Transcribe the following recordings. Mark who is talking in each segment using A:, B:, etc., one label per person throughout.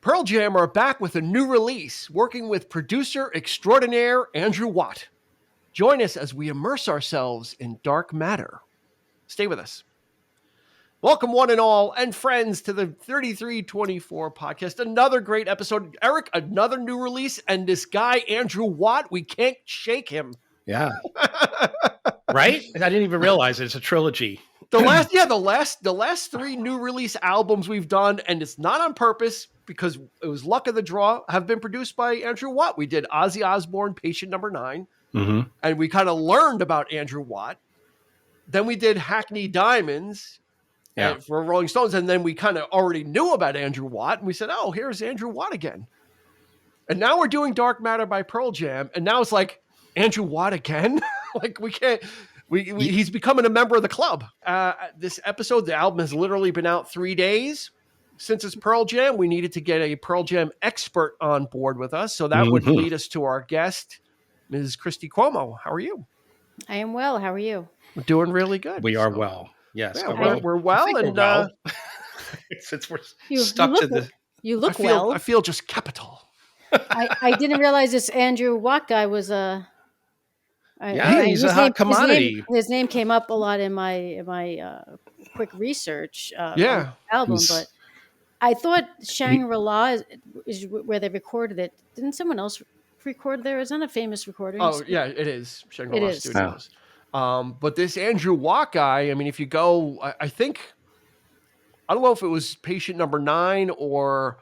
A: Pearl Jam are back with a new release, working with producer extraordinaire Andrew Watt. Join us as we immerse ourselves in dark matter. Stay with us. Welcome, one and all, and friends, to the 3324 podcast. Another great episode. Eric, another new release, and this guy, Andrew Watt, we can't shake him.
B: Yeah. Right? I didn't even realize it's a trilogy.
A: The last three new release albums we've done, and it's not on purpose because it was luck of the draw, have been produced by Andrew Watt. We did Ozzy Osbourne, Patient Number 9, and we kind of learned about Andrew Watt. Then we did Hackney Diamonds for Rolling Stones, and then we kind of already knew about Andrew Watt, and we said, oh, here's Andrew Watt again. And now we're doing Dark Matter by Pearl Jam, and now it's like, Andrew Watt again? Like, we can't... He's becoming a member of the club. This episode, the album has literally been out 3 days. Since it's Pearl Jam, we needed to get a Pearl Jam expert on board with us. So that would lead us to our guest, Ms. Christy Cuomo. How are you?
C: I am well. How are you?
A: We're doing really good.
B: We are well. Yes.
A: Yeah, we're well. And
B: we're well. Since we're stuck to the...
C: You look well.
A: I feel just capital.
C: I didn't realize this Andrew Watt guy was a...
B: he's a hot commodity.
C: His name came up a lot in my quick research on the album, but I thought Shangri-La is where they recorded it. Didn't someone else record there? Isn't that a famous recording?
A: Oh, yeah, it is. Shangri-La Studios. But this Andrew Watt guy, I mean, if you go, I don't know if it was Patient Number 9 or...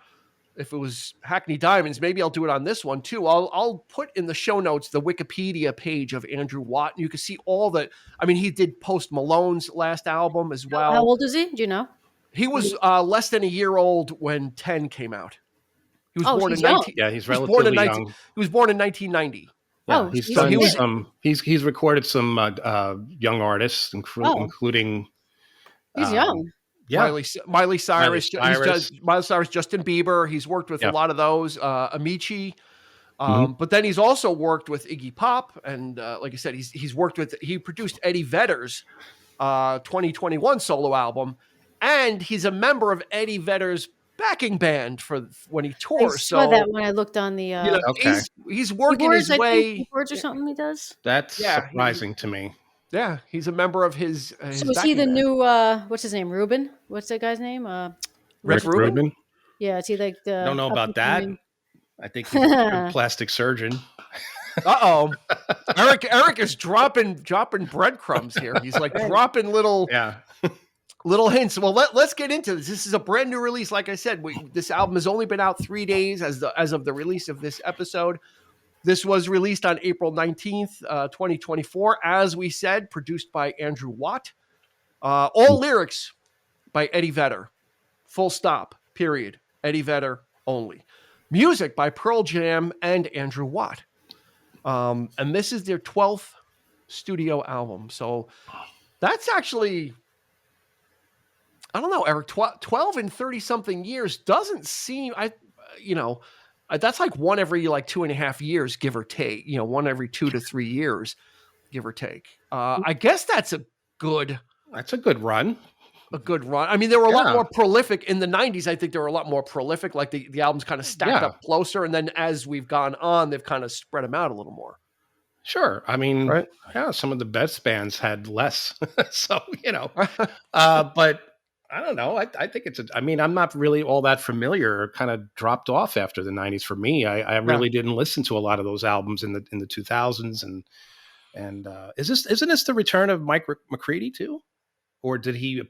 A: if it was Hackney Diamonds, maybe I'll do it on this one too. I'll put in the show notes the Wikipedia page of Andrew Watt. And you can see all the, I mean, he did Post Malone's last album as well.
C: How old is he? Do you know?
A: He was less than a year old when 10 came out. He was born in 19.
B: Yeah, he's relatively young.
A: He was born in 1990.
B: Yeah, he's done he's recorded some young artists, including.
C: He's young.
A: Yeah. Miley Cyrus, Justin Bieber. He's worked with a lot of those, Amici. But then he's also worked with Iggy Pop. And like I said, he produced Eddie Vedder's 2021 solo album. And he's a member of Eddie Vedder's backing band for when he tours.
C: I saw that when I looked on the...
A: he's working his way...
C: Keyboards or something he does?
B: That's surprising to me.
A: Yeah, he's a member of his
C: so is he the new, what's his name, Rubin? What's that guy's name?
A: Rick Rubin?
C: Yeah, is he like the...
B: I don't know about that. I think he's a plastic surgeon.
A: Uh-oh. Eric is dropping breadcrumbs here. He's like dropping little hints. Well, let's get into this. This is a brand new release. Like I said, this album has only been out 3 days as of the release of this episode. This was released on April 19th, 2024. As we said, produced by Andrew Watt. All lyrics by Eddie Vedder. Full stop, period. Eddie Vedder only. Music by Pearl Jam and Andrew Watt. And this is their 12th studio album. So that's actually, I don't know, Eric, 12 and 30-something years doesn't seem, that's like one every 2.5 years, give or take. One every 2 to 3 years, give or take. I guess that's a good
B: run.
A: A good run. I mean, they were a lot more prolific in the 90s. I think they were a lot more prolific. Like the albums kind of stacked up closer, and then as we've gone on, they've kind of spread them out a little more.
B: Sure. I mean, some of the best bands had less. So but. I don't know. I think I'm not really all that familiar. Kind of dropped off after the 90s for me. I really didn't listen to a lot of those albums in the 2000s. And isn't this the return of Mike McCready too? Or did he?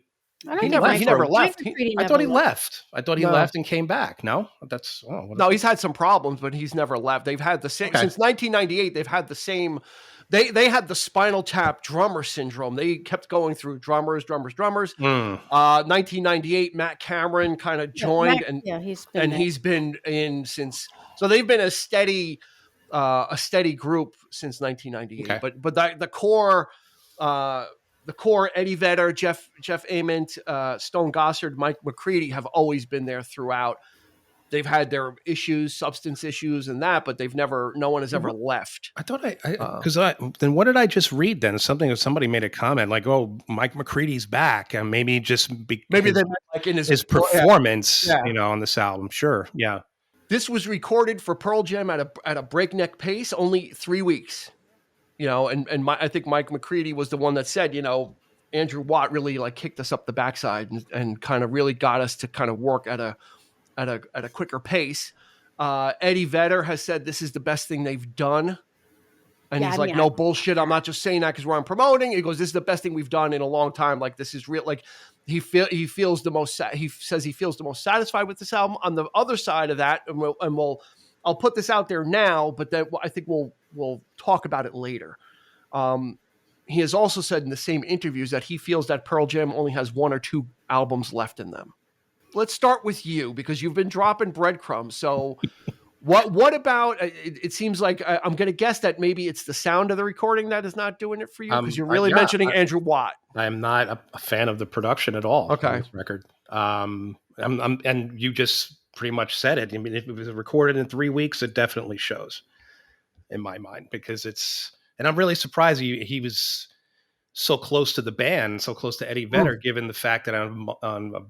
A: He never left.
B: I thought he left. I thought he left and came back. No,
A: he's had some problems, but he's never left. They've had the same since 1998. They've had the same. They had the Spinal Tap drummer syndrome. They kept going through drummers. 1998, Matt Cameron kind of joined, he's been in since. So they've been a steady group since 1998. Okay. But the core. The core, Eddie Vedder, Jeff Ament, Stone Gossard, Mike McCready have always been there throughout. they've had their issues, substance issues and that, but no one has ever left.
B: I thought then what did I just read then? Somebody made a comment like, oh, Mike McCready's back, and maybe just
A: maybe they like in his
B: performance, on this album. Sure. Yeah.
A: This was recorded for Pearl Jam at a breakneck pace, only 3 weeks, I think Mike McCready was the one that said, Andrew Watt really like kicked us up the backside and kind of really got us to kind of work at a quicker pace. Eddie Vedder has said this is the best thing they've done. And he's like, no bullshit. I'm not just saying that because I'm promoting. He goes, this is the best thing we've done in a long time. Like, this is real. Like, he says he feels the most satisfied with this album. On the other side of that, I'll put this out there now, but then I think we'll talk about it later. He has also said in the same interviews that he feels that Pearl Jam only has 1 or 2 albums left in them. Let's start with you because you've been dropping breadcrumbs. So what about, it seems like I'm going to guess that maybe it's the sound of the recording that is not doing it for you because you're really mentioning Andrew Watt.
B: I'm not a fan of the production at all.
A: Okay.
B: On this record. And you just pretty much said it. I mean, if it was recorded in 3 weeks, it definitely shows in my mind because and I'm really surprised he was so close to the band, so close to Eddie Vedder, given the fact that on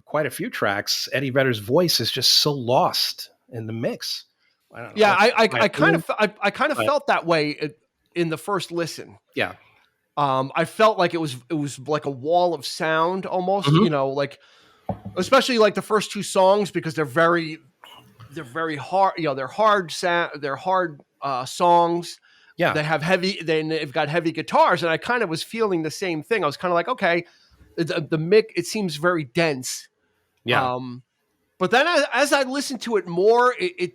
B: quite a few tracks, Eddie Vedder's voice is just so lost in the mix. I don't know.
A: Yeah, I kind of felt that way in the first listen.
B: Yeah.
A: I felt like it was like a wall of sound almost, like especially like the first 2 songs because they're very hard, they're hard songs.
B: Yeah,
A: they've got heavy guitars, and I kind of was feeling the same thing. I was kind of like, okay, the mix, it seems very dense.
B: Yeah.
A: But then as I listened to it more, and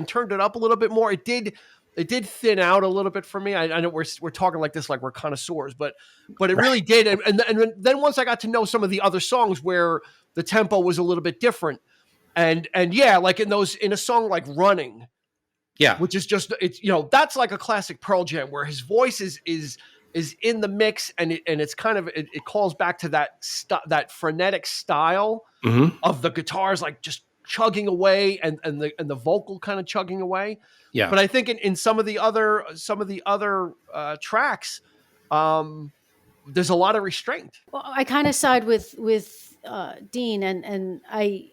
A: turned it up a little bit more, it did thin out a little bit for me. I know we're talking like this, like we're connoisseurs, but it really did. And then once I got to know some of the other songs where the tempo was a little bit different, and yeah, like in a song like Running.
B: Yeah,
A: which is just that's like a classic Pearl Jam where his voice is in the mix and it's kind of it calls back to that frenetic style of the guitars like just chugging away and the vocal kind of chugging away.
B: Yeah,
A: but I think in some of the other tracks, there's a lot of restraint.
C: Well, I kind of side with Dean and I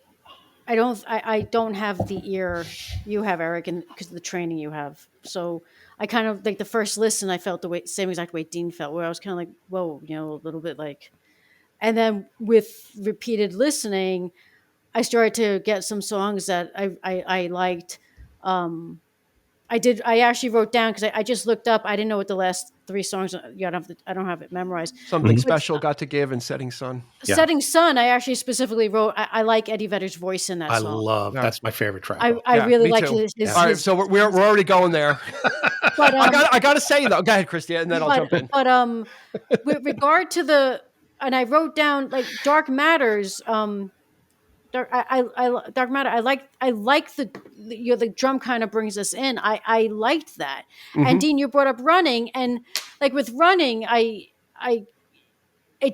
C: don't have the ear you have, Eric, and because of the training you have. So I kind of like the first listen, I felt the same exact way Dean felt, where I was kind of like, whoa, a little bit like, and then with repeated listening, I started to get some songs that I liked. I actually wrote down because I just looked up. I didn't know what the last 3 songs. I don't have it memorized.
A: Something special got to give and Setting Sun.
C: Yeah. Setting Sun. I actually specifically wrote. I like Eddie Vedder's voice in that song.
B: That's my favorite track.
C: I really like his.
A: All right, so we're already going there. But I got to say though, go ahead, Christy, and then I'll jump in.
C: But with regard to and I wrote down like Dark Matters. Dark Matter. I like the drum kind of brings us in. I liked that. And Dean, you brought up Running, and like with Running, it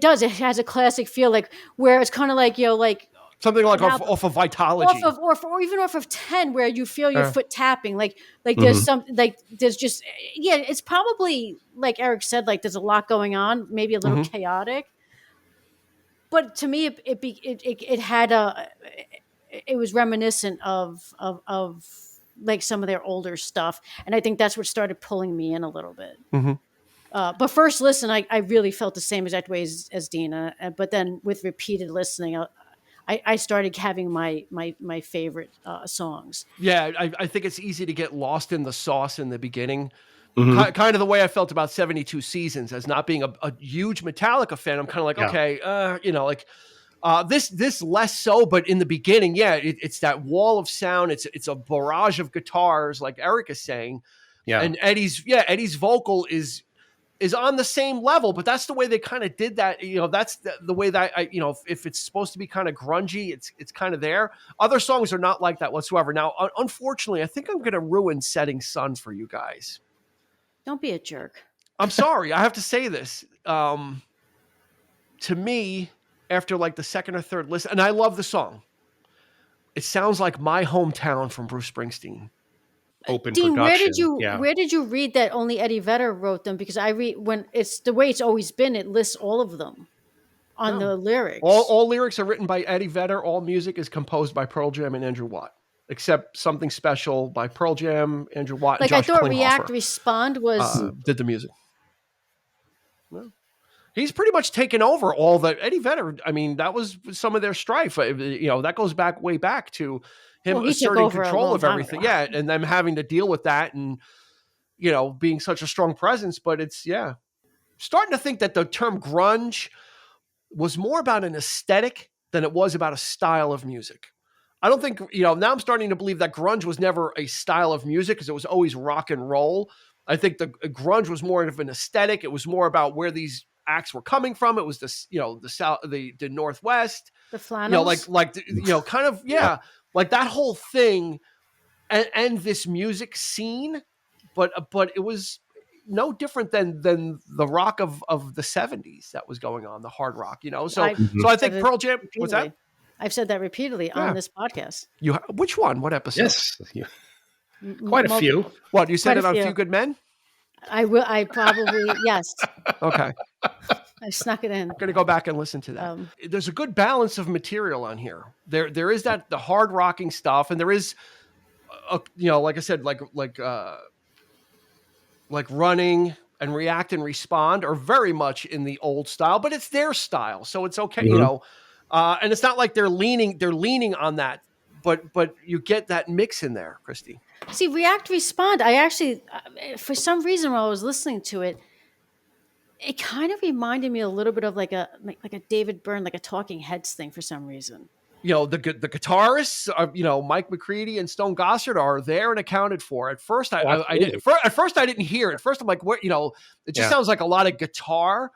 C: has a classic feel, like where it's kind of like like
A: something like off of Vitalogy,
C: or even off of 10, where you feel your foot tapping, like there's something like there's just it's probably like Eric said, like there's a lot going on, maybe a little chaotic. But to me, it had it was reminiscent of like some of their older stuff, and I think that's what started pulling me in a little bit. But first listen, I really felt the same exact way as Dina. But then with repeated listening, I started having my favorite songs.
A: Yeah, I think it's easy to get lost in the sauce in the beginning. Kind of the way I felt about 72 Seasons, as not being a huge Metallica fan. I'm kind of like, okay, this less so, but in the beginning, it's that wall of sound. It's a barrage of guitars, like Eric is saying. Yeah. And Eddie's vocal is on the same level, but that's the way they kind of did that. That's the way that if it's supposed to be kind of grungy, it's kind of there. Other songs are not like that whatsoever. Now, unfortunately, I think I'm going to ruin Setting Sun for you guys.
C: Don't be a jerk.
A: I'm sorry. I have to say this. To me, after like the second or third listen, and I love the song, it sounds like My Hometown from Bruce Springsteen.
B: Open
C: Dean,
B: production.
C: where did you read that only Eddie Vedder wrote them? Because I read when it's the way it's always been. It lists all of them on the lyrics.
A: All lyrics are written by Eddie Vedder. All music is composed by Pearl Jam and Andrew Watt, except Something Special by Pearl Jam, Andrew Watt, and Josh
C: I thought
A: Klinghoffer,
C: React Respond was
A: did the music. Well, he's pretty much taken over all the Eddie Vedder. I mean, that was some of their strife. That goes way back to him asserting control of everything. Yeah, and them having to deal with that, and being such a strong presence. But it's starting to think that the term grunge was more about an aesthetic than it was about a style of music. I don't think, now I'm starting to believe that grunge was never a style of music because it was always rock and roll. I think the grunge was more of an aesthetic. It was more about where these acts were coming from. It was the South, the Northwest,
C: the flannels,
A: kind of, like that whole thing and this music scene. But it was no different than the rock of the 70s that was going on, the hard rock, So I think Pearl Jam, what's that?
C: I've said that repeatedly on this podcast.
A: Which one? What episode?
B: Yes. Quite a few.
A: What, you said it on Few Good Men?
C: I probably, yes.
A: Okay.
C: I snuck it in.
A: I'm going to go back and listen to that. There's a good balance of material on here. There is the hard rocking stuff, and there is, like I said, like Running and React and Respond are very much in the old style, but it's their style, so it's okay, and it's not like they're leaning on that, but you get that mix in there, Christy.
C: See, React Respond, I actually, for some reason, while I was listening to it, it kind of reminded me a little bit of like a David Byrne, like a Talking Heads thing for some reason.
A: The guitarists, Mike McCready and Stone Gossard are there and accounted for. At first, I didn't hear it. At first, I'm like, what? It just sounds like a lot of guitar.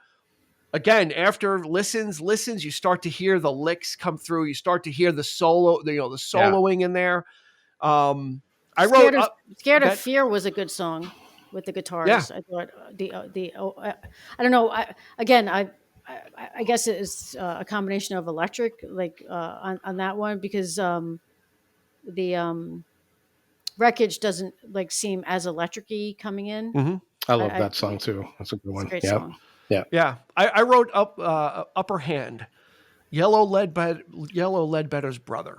A: Again, after listens, you start to hear the licks come through. You start to hear the solo, the soloing in there.
C: Scared of Fear was a good song with the guitars.
A: Yeah.
C: I thought I don't know. I guess it is a combination of electric, like on that one, because the Wreckage doesn't seem as electric-y coming in.
A: Mm-hmm.
B: I love that song too. That's a good one.
C: Great song.
A: Yeah. I wrote Upper Hand, Yellow Ledbetter's brother.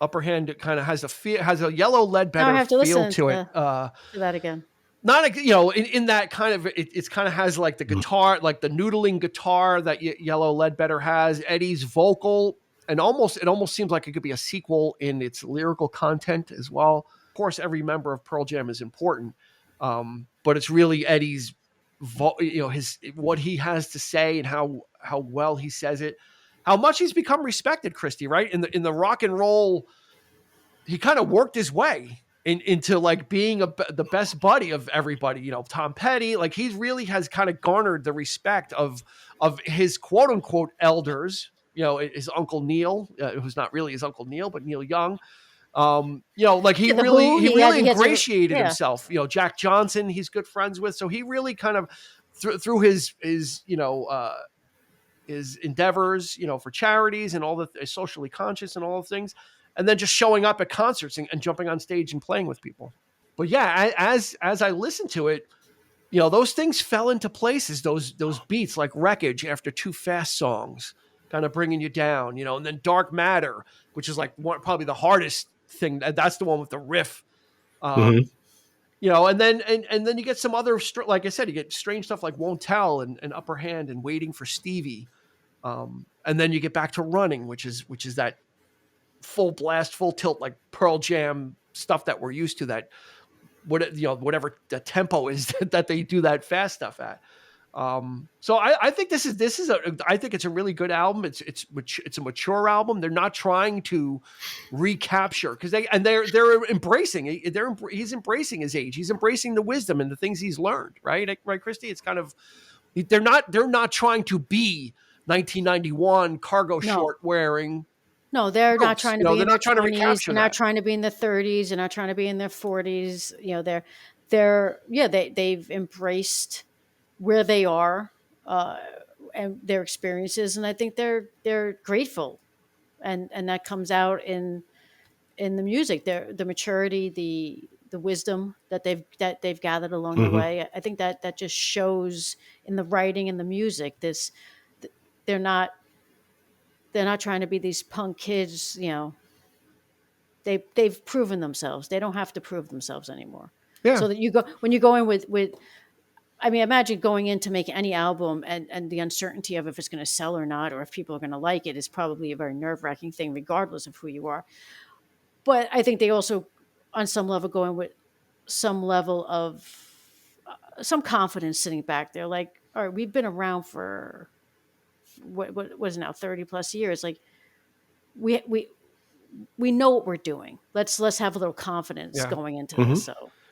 A: Upper Hand kind of has a Yellow Ledbetter feel to it.
C: To that again.
A: Not in that kind of it's kind of has like the guitar, like the noodling guitar that Yellow Ledbetter has. Eddie's vocal, and it almost seems like it could be a sequel in its lyrical content as well. Of course, every member of Pearl Jam is important, but it's really Eddie's, what he has to say and how well he says it, how much he's become respected, Christy. Right in the rock and roll, he kind of worked his way into like being the best buddy of everybody, Tom Petty, like he really has kind of garnered the respect of his quote unquote elders, his Uncle Neil, who's not really his Uncle Neil, but Neil Young. Like he really ingratiated himself, Jack Johnson, he's good friends with. So he really kind of through his endeavors, for charities and all the socially conscious and all the things, and then just showing up at concerts and jumping on stage and playing with people. But yeah, as I listened to it, those things fell into places, those beats like Wreckage after two fast songs, kind of bringing you down, and then Dark Matter, which is like probably the hardest thing. That's the one with the riff, and then you get some other, like I said, you get strange stuff like Won't Tell and Upper Hand and Waiting for Stevie. And then you get back to Running, which is that full blast, full tilt, like Pearl Jam stuff that we're used to, that whatever the tempo is that they do that fast stuff at. So I think this is I think it's a really good album. It's a mature album. They're not trying to recapture because they're embracing. He's embracing his age. He's embracing the wisdom and the things he's learned. Right, Christy. It's kind of they're not trying to be 1991 cargo short wearing.
C: No, they're not trying to be in their 20s. They're not trying to be in their 30s. They're not trying to be in their 40s. They've embraced where they are and their experiences, and I think they're grateful, and that comes out in in the music, the maturity, the wisdom that they've gathered along the way. I think that just shows in the writing and the music. They're not trying to be these punk kids, they've proven themselves. They don't have to prove themselves anymore.
A: Yeah.
C: So that when you go in with I mean, imagine going in to make any album and the uncertainty of if it's going to sell or not, or if people are going to like it, is probably a very nerve-wracking thing, regardless of who you are. But I think they also, on some level, go in with some level of some confidence sitting back there. Like, all right, we've been around for what was it now 30 plus years. Like we know what we're doing. Let's have a little confidence going into this. So